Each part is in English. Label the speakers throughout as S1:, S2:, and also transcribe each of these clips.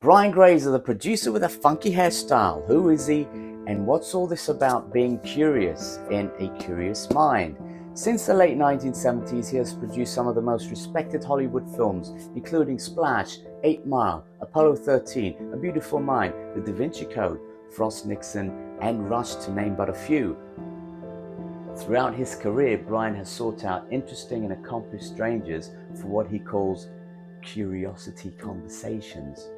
S1: Brian Grazer, the producer with a funky hairstyle. Who is he? And what's all this about being curious in a curious mind? Since the late 1970s, he has produced some of the most respected Hollywood films, including Splash, 8 Mile, Apollo 13, A Beautiful Mind, The Da Vinci Code, Frost Nixon, and Rush, to name but a few. Throughout his career, Brian has sought out interesting and accomplished strangers for what he calls curiosity conversations.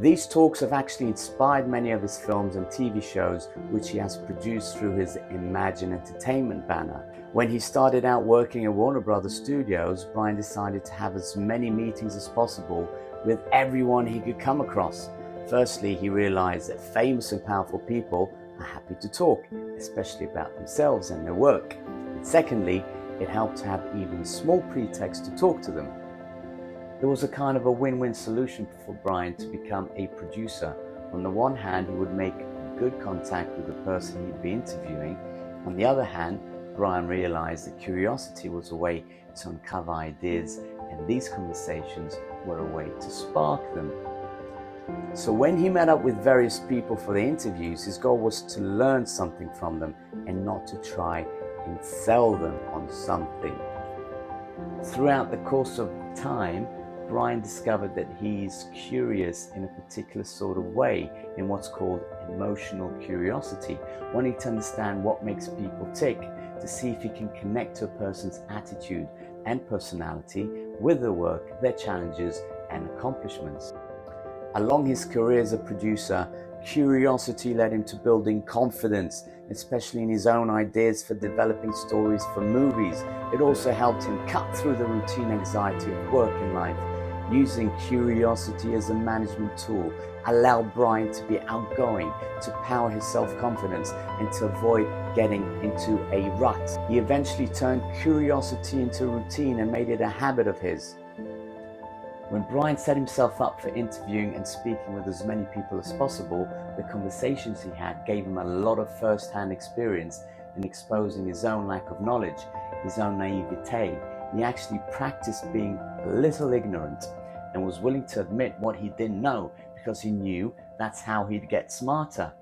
S1: These talks have actually inspired many of his films and TV shows, which he has produced through his Imagine Entertainment banner. When he started out working at Warner Brothers Studios, Brian decided to have as many meetings as possible with everyone he could come across. Firstly, he realized that famous and powerful people are happy to talk, especially about themselves and their work. And secondly, it helped to have even a small pretext to talk to them. It was a kind of a win-win solution for Brian to become a producer. On the one hand, he would make good contact with the person he'd be interviewing. On the other hand, Brian realized that curiosity was a way to uncover ideas, and these conversations were a way to spark them. So when he met up with various people for the interviews, his goal was to learn something from them and not to try and sell them on something. Throughout the course of time, Brian discovered that he's curious in a particular sort of way, in what's called emotional curiosity, wanting to understand what makes people tick, to see if he can connect to a person's attitude and personality with their work, their challenges and accomplishments. Along his career as a producer, curiosity led him to building confidence, especially in his own ideas for developing stories for movies. It also helped him cut through the routine anxiety of work and life. Using curiosity as a management tool allowed Brian to be outgoing, to power his self-confidence, and to avoid getting into a rut. He eventually turned curiosity into routine and made it a habit of his. When Brian set himself up for interviewing and speaking with as many people as possible, the conversations he had gave him a lot of first-hand experience in exposing his own lack of knowledge, his own naivete. He actually practiced being a little ignorant and was willing to admit what he didn't know because he knew that's how he'd get smarter.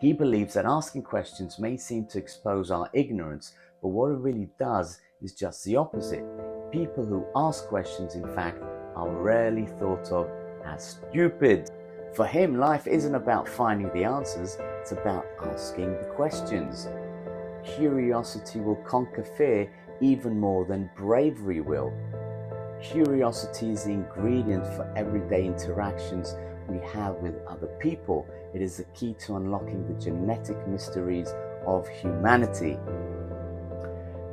S1: He believes that asking questions may seem to expose our ignorance, but what it really does is just the opposite. People who ask questions, in fact, are rarely thought of as stupid. For him, life isn't about finding the answers, it's about asking the questions. Curiosity will conquer fear even more than bravery will. Curiosity is the ingredient for everyday interactions we have with other people. It is the key to unlocking the genetic mysteries of humanity.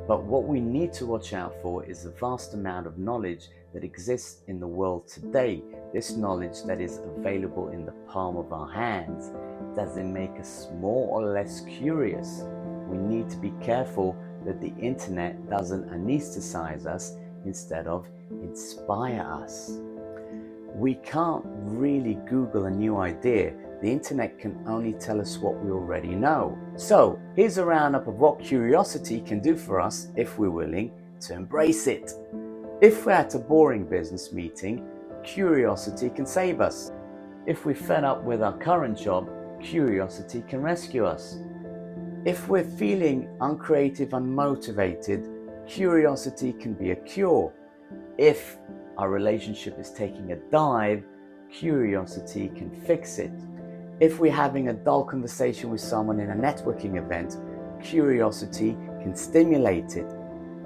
S1: But what we need to watch out for is the vast amount of knowledge that exists in the world today. This knowledge that is available in the palm of our hands. Does it make us more or less curious? We need to be careful that the internet doesn't anesthetize us instead of inspire us. We can't really Google a new idea. The internet can only tell us what we already know. So here's a roundup of what curiosity can do for us if we're willing to embrace it. If we're at a boring business meeting, curiosity can save us. If we're fed up with our current job, curiosity can rescue us. If we're feeling uncreative, unmotivated, curiosity can be a cure. If our relationship is taking a dive, curiosity can fix it. If we're having a dull conversation with someone in a networking event, curiosity can stimulate it.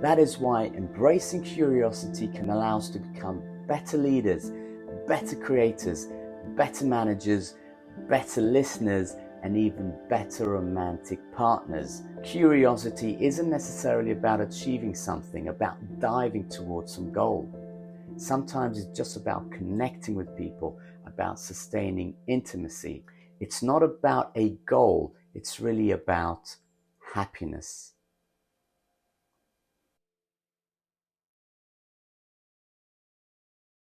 S1: That is why embracing curiosity can allow us to become better leaders, better creators, better managers, better listeners, and even better romantic partners. Curiosity isn't necessarily about achieving something, about diving towards some goal. Sometimes it's just about connecting with people, about sustaining intimacy. It's not about a goal, it's really about happiness.